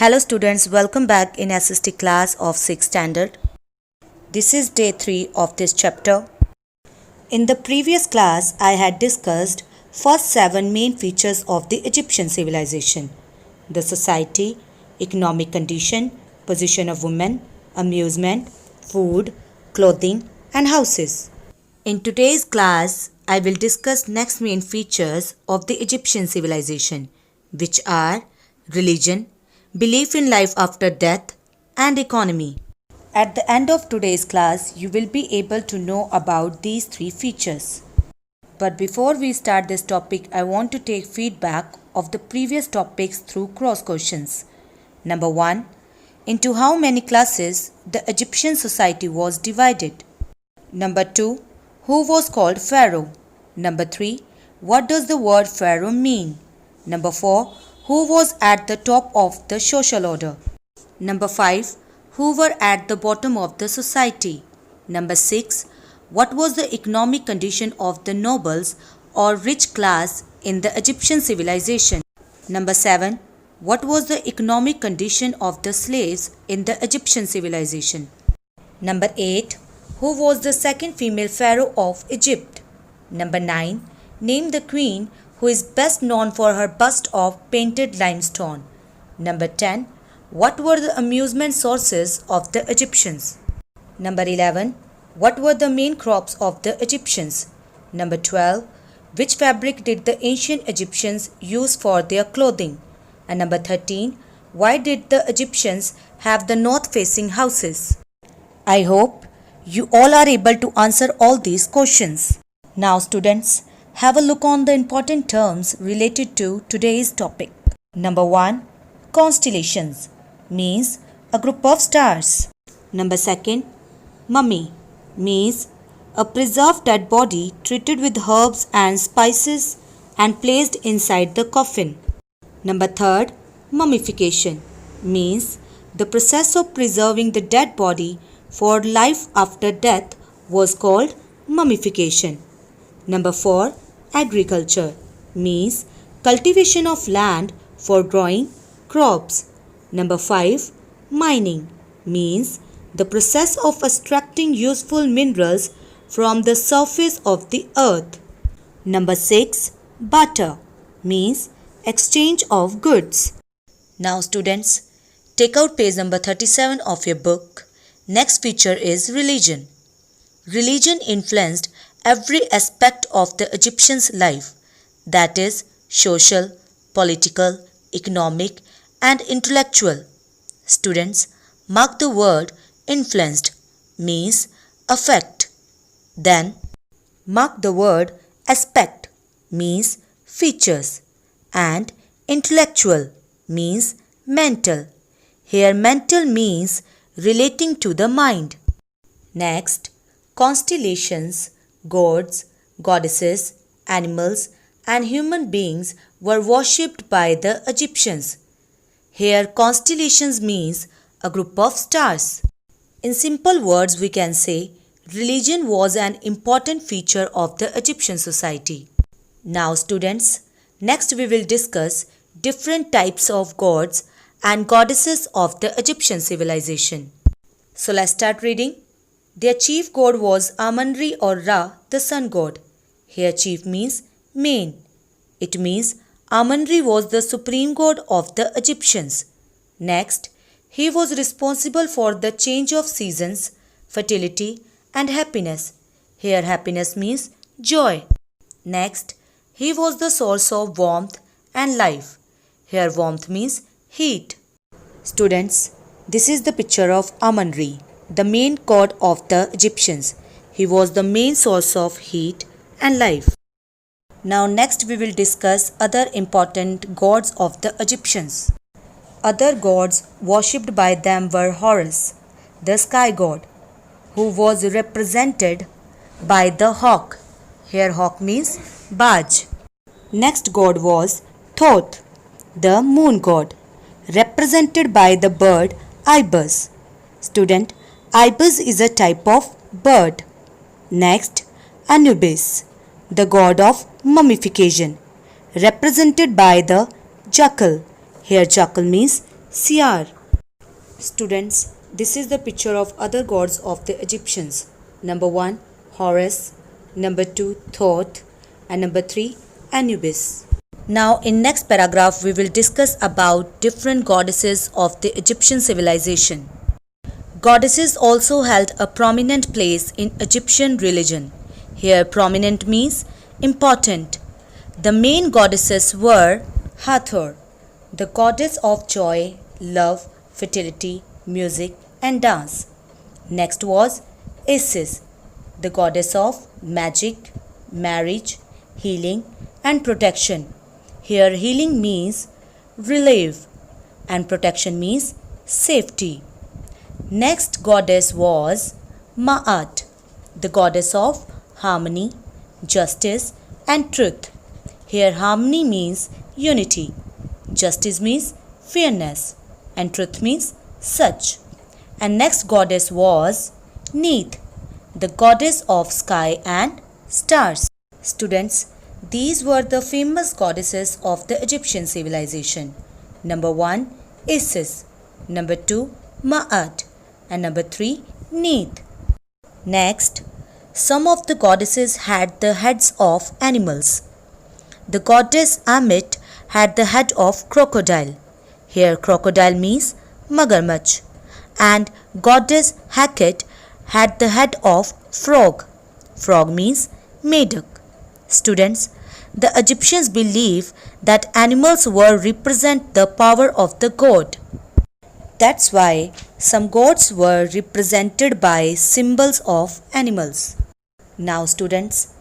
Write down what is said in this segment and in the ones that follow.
Hello students, welcome back in SST class of 6th standard. This is day 3 of this chapter. In the previous class, I had discussed first 7 main features of the Egyptian civilization: the society, economic condition, position of women, amusement, food, clothing and houses. In today's class, I will discuss next main features of the Egyptian civilization, which are religion, belief in life after death, and economy. At the end of today's class, you will be able to know about these 3 features. But before we start this topic, I want to take feedback of the previous topics through cross questions. Number 1. Into how many classes the Egyptian society was divided? Number 2. Who was called Pharaoh? Number 3. What does the word Pharaoh mean? Number 4. Who was at the top of the social order? Number 5. Who were at the bottom of the society? Number 6. What was the economic condition of the nobles or rich class in the Egyptian civilization? Number 7. What was the economic condition of the slaves in the Egyptian civilization? Number 8. Who was the second female pharaoh of Egypt? Number 9. Name the queen who is best known for her bust of painted limestone. Number 10. What were the amusement sources of the Egyptians? Number 11. What were the main crops of the Egyptians? Number 12. Which fabric did the ancient Egyptians use for their clothing? And number 13. Why did the Egyptians have the north-facing houses? I hope you all are able to answer all these questions. Now students, have a look on the important terms related to today's topic. Number 1. Constellations means a group of stars. Number 2. Mummy means a preserved dead body treated with herbs and spices and placed inside the coffin. Number 3. Mummification means the process of preserving the dead body for life after death was called mummification. Number 4. Agriculture means cultivation of land for growing crops. Number 5. Mining means the process of extracting useful minerals from the surface of the earth. Number 6. Barter means exchange of goods. Now students, take out page number 37 of your book. Next feature is religion. Religion influenced every aspect of the Egyptians' life, that is, social, political, economic, and intellectual. Students, mark the word influenced means affect. Then, mark the word aspect means features, and intellectual means mental. Here, mental means relating to the mind. Next, constellations, gods, goddesses, animals, and human beings were worshipped by the Egyptians. Here, constellations means a group of stars. In simple words, we can say religion was an important feature of the Egyptian society. Now, students, next we will discuss different types of gods and goddesses of the Egyptian civilization. So, let's start reading. Their chief god was Amun-Re or Ra, the sun god. Here chief means main. It means Amun-Re was the supreme god of the Egyptians. Next, he was responsible for the change of seasons, fertility and happiness. Here happiness means joy. Next, he was the source of warmth and life. Here warmth means heat. Students, this is the picture of Amun-Re, the main god of the Egyptians. He was the main source of heat and life. Now next we will discuss other important gods of the Egyptians. Other gods worshipped by them were Horus, the sky god, who was represented by the hawk. Here hawk means Baj. Next god was Thoth, the moon god, represented by the bird ibis. Student, ibis is a type of bird. Next, Anubis, the god of mummification, represented by the jackal. Here jackal means Siar. Students, this is the picture of other gods of the Egyptians. Number 1, Horus. Number 2, Thoth. And number 3, Anubis. Now in next paragraph we will discuss about different goddesses of the Egyptian civilization. Goddesses also held a prominent place in Egyptian religion. Here prominent means important. The main goddesses were Hathor, the goddess of joy, love, fertility, music and dance. Next was Isis, the goddess of magic, marriage, healing and protection. Here healing means relief and protection means safety. Next goddess was Ma'at, the goddess of harmony, justice and truth. Here harmony means unity, justice means fairness and truth means such. And next goddess was Neith, the goddess of sky and stars. Students, these were the famous goddesses of the Egyptian civilization. Number 1, Isis. Number 2, Ma'at. And number 3, Neith. Next, some of the goddesses had the heads of animals. The goddess Ammit had the head of crocodile. Here crocodile means magarmach. And goddess Heket had the head of frog. Frog means medak. Students, the Egyptians believe that animals were represent the power of the god. That's why some gods were represented by symbols of animals. Now students,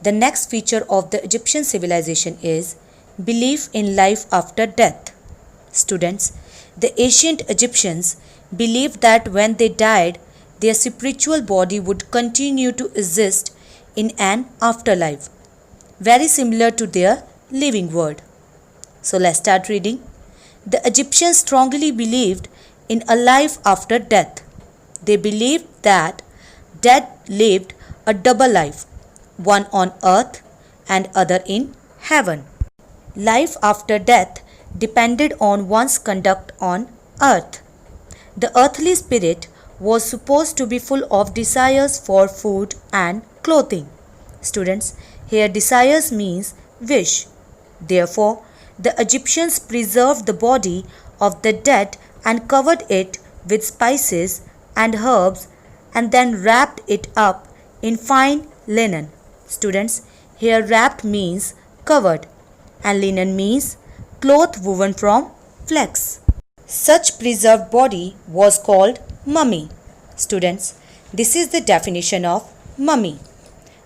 the next feature of the Egyptian civilization is belief in life after death. Students, the ancient Egyptians believed that when they died, their spiritual body would continue to exist in an afterlife, very similar to their living world. So let's start reading. The Egyptians strongly believed in a life after death. They believed that dead lived a double life, one on earth and other in heaven. Life after death depended on one's conduct on earth. The earthly spirit was supposed to be full of desires for food and clothing. Students, here desires means wish. Therefore, the Egyptians preserved the body of the dead and covered it with spices and herbs and then wrapped it up in fine linen. Students, here wrapped means covered and linen means cloth woven from flax. Such preserved body was called mummy. Students, this is the definition of mummy.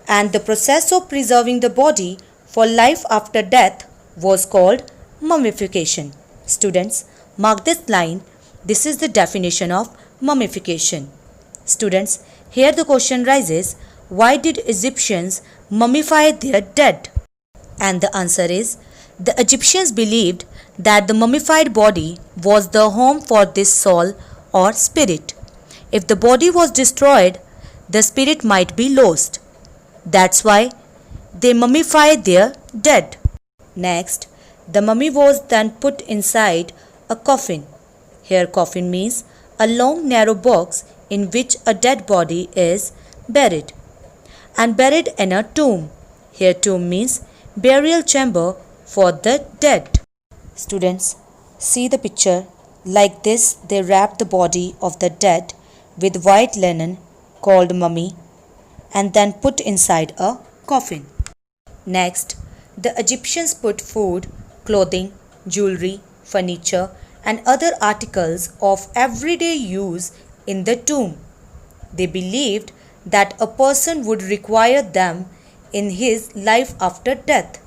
And the process of preserving the body for life after death was called mummification. Students, mark this line. This is the definition of mummification. Students, here the question rises, why did Egyptians mummify their dead? And the answer is, the Egyptians believed that the mummified body was the home for this soul or spirit. If the body was destroyed, the spirit might be lost. That's why they mummified their dead. Next, the mummy was then put inside a coffin. Here coffin means a long narrow box in which a dead body is buried. And buried in a tomb. Here tomb means burial chamber for the dead. Students, see the picture. Like this, they wrap the body of the dead with white linen called mummy and then put inside a coffin. Next, the Egyptians put food, clothing, jewelry, furniture and other articles of everyday use in the tomb. They believed that a person would require them in his life after death.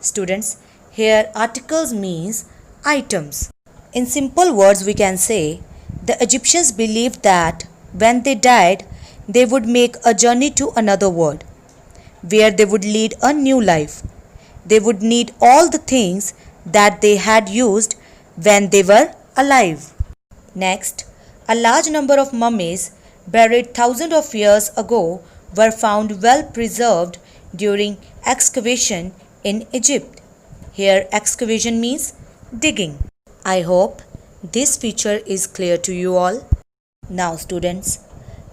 Students, here articles means items. In simple words we can say, the Egyptians believed that when they died, they would make a journey to another world, where they would lead a new life. They would need all the things that they had used when they were alive. Next, a large number of mummies buried thousands of years ago were found well preserved during excavation in Egypt. Here excavation means digging. I hope This feature is clear to you all? Now students,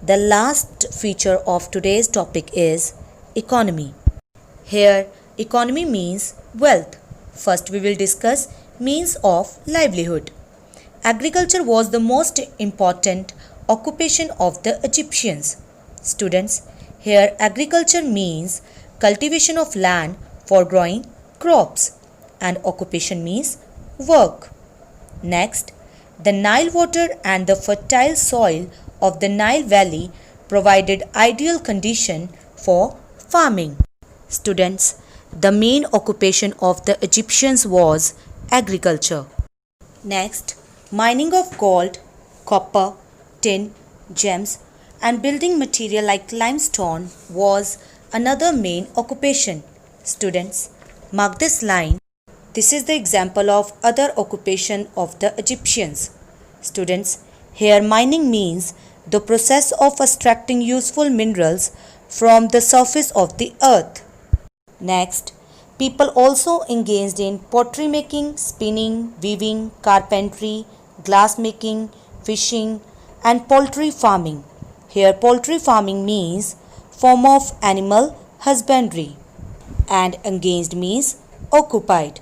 the last feature of today's topic is economy. Here, economy means wealth. First we will discuss means of livelihood. Agriculture was the most important occupation of the Egyptians. Students, here agriculture means cultivation of land for growing crops and occupation means work. Next, the Nile water and the fertile soil of the Nile Valley provided ideal condition for farming. Students, the main occupation of the Egyptians was agriculture. Next, mining of gold, copper, tin, gems and building material like limestone was another main occupation. Students, mark this line. This is the example of other occupation of the Egyptians. Students, here mining means the process of extracting useful minerals from the surface of the earth. Next, people also engaged in pottery making, spinning, weaving, carpentry, glass making, fishing and poultry farming. Here poultry farming means form of animal husbandry and engaged means occupied.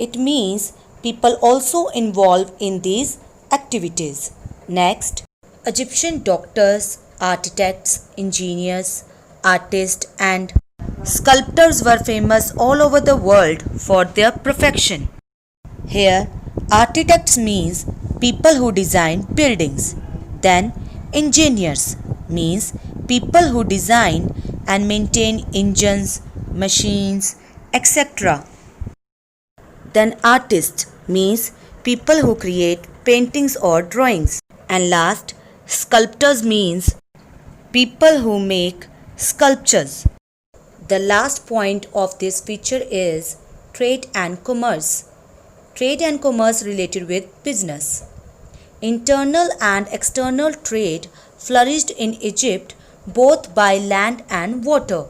It means people also involved in these activities. Next, Egyptian doctors, architects, engineers, artists and sculptors were famous all over the world for their perfection. Here, architects means people who design buildings. Then, engineers means people who design and maintain engines, machines, etc. Then artists means people who create paintings or drawings. And last, sculptors means people who make sculptures. The last point of this feature is trade and commerce. Trade and commerce related with business. Internal and external trade flourished in Egypt both by land and water.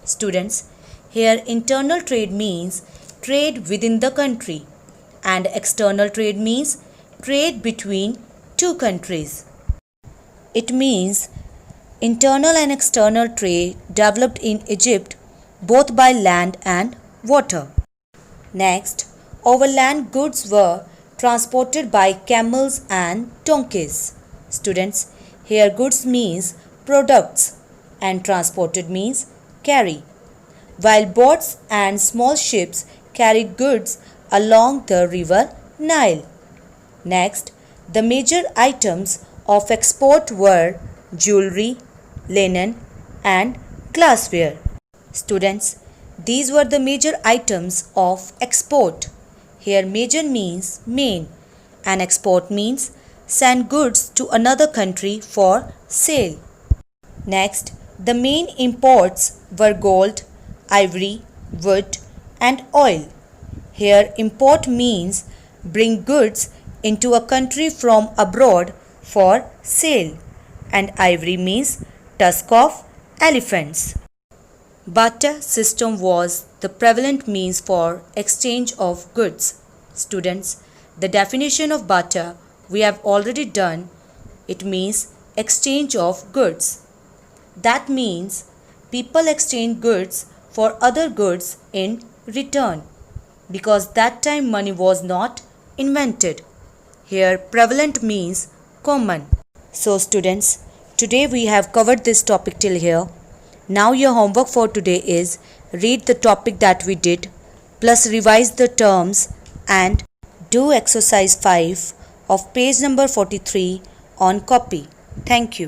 Students, here internal trade means trade within the country and external trade means trade between two countries. It means internal and external trade developed in Egypt both by land and water. Next, overland goods were transported by camels and donkeys. Students, here goods means products and transported means carry, while boats and small ships carried goods along the river Nile. Next, the major items of export were jewelry, linen and glassware. Students, these were the major items of export. Here major means main and export means send goods to another country for sale. Next, the main imports were gold, ivory, wood and oil. Here import means bring goods into a country from abroad for sale and ivory means tusk of elephants. Barter system was the prevalent means for exchange of goods. Students, the definition of barter we have already done. It means exchange of goods. That means people exchange goods for other goods in return because that time money was not invented. Here prevalent means common. So students, today we have covered this topic till here. Now your homework for today is read the topic that we did plus revise the terms and do exercise 5 of page number 43 on copy. Thank you.